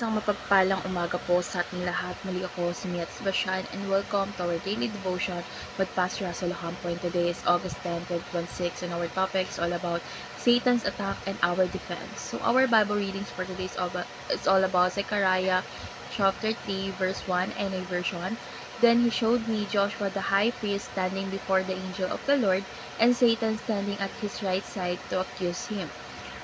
Isang mapagpalang umaga po sa ating lahat. Muli ako si Mia Sebastian and welcome to our daily devotion with Pastor Russell Ocampo. And today is August 10, 2026 and our topic is all about Satan's attack and our defense. So our Bible readings for today is all about Zechariah chapter 3 verse 1 and a version. Then he showed me Joshua the high priest standing before the angel of the Lord and Satan standing at his right side to accuse him.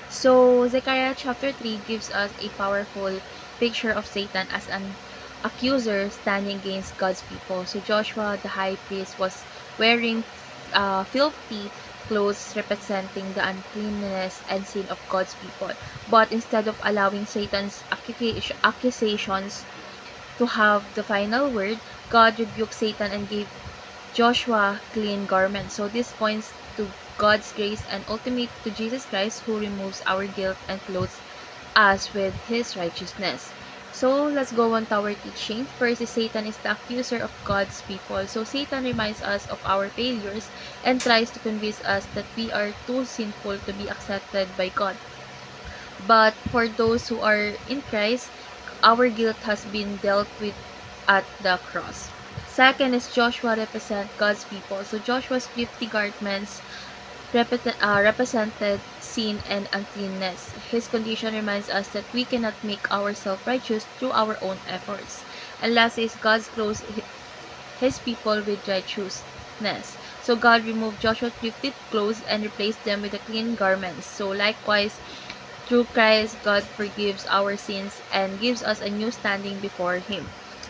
So, Zechariah chapter 3 gives us a powerful picture of Satan as an accuser standing against God's people. So, Joshua, the high priest, was wearing filthy clothes representing the uncleanness and sin of God's people. But instead of allowing Satan's accusations to have the final word, God rebuked Satan and gave Joshua clean garments. So this points to God's grace and ultimate to Jesus Christ who removes our guilt and clothes us with his righteousness. So let's go on to our teaching. First is Satan is the accuser of God's people. So Satan reminds us of our failures and tries to convince us that we are too sinful to be accepted by God. But for those who are in Christ, our guilt has been dealt with at the cross. Second is Joshua represent God's people. So Joshua's 50 garments represented sin and uncleanness. His condition reminds us that we cannot make ourselves righteous through our own efforts. And last is God's clothes his people with righteousness. So God removed Joshua's 50 clothes and replaced them with the clean garments. So likewise, through Christ, God forgives our sins and gives us a new standing before Him.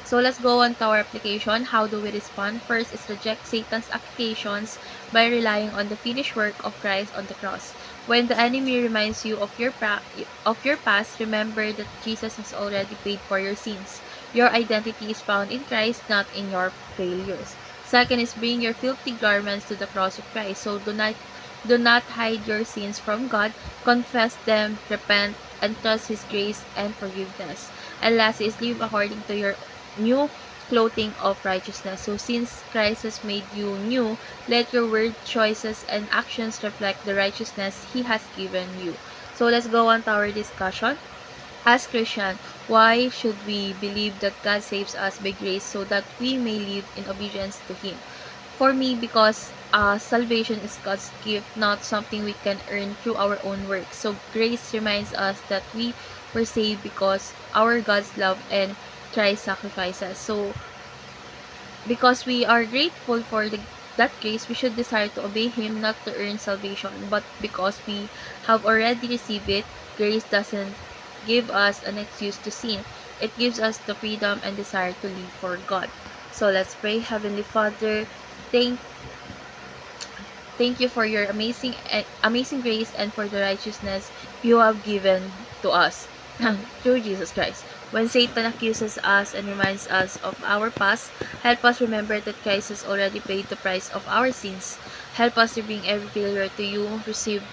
So let's go on to our application. How do we respond? First is reject Satan's accusations by relying on the finished work of Christ on the cross. When the enemy reminds you of your past, remember that Jesus has already paid for your sins. Your identity is found in Christ, not in your failures. Second is bring your filthy garments to the cross of Christ. So do not hide your sins from God. Confess them, repent, and trust His grace and forgiveness. And last is live according to your new clothing of righteousness. So since Christ has made you new, let your word, choices, and actions reflect the righteousness He has given you. So let's go on to our discussion. As Christian, why should we believe that God saves us by grace so that we may live in obedience to Him? For me, because salvation is God's gift, not something we can earn through our own work. So grace reminds us that we were saved because our God's love and Christ's sacrifices. So because we are grateful for that grace, we should desire to obey Him, not to earn salvation, but because we have already received it. Grace doesn't give us an excuse to sin. It gives us the freedom and desire to live for God. So let's pray. Heavenly Father, thank thank you for your amazing grace and for the righteousness you have given to us through Jesus Christ. When Satan accuses us and reminds us of our past, help us remember that Christ has already paid the price of our sins. Help us to bring every failure to you, receive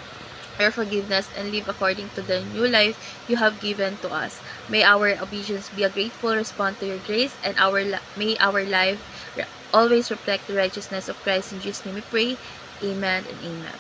your forgiveness, and live according to the new life you have given to us. May our obedience be a grateful response to your grace, and may our life always reflect the righteousness of Christ. In Jesus' name we pray. Amen and amen.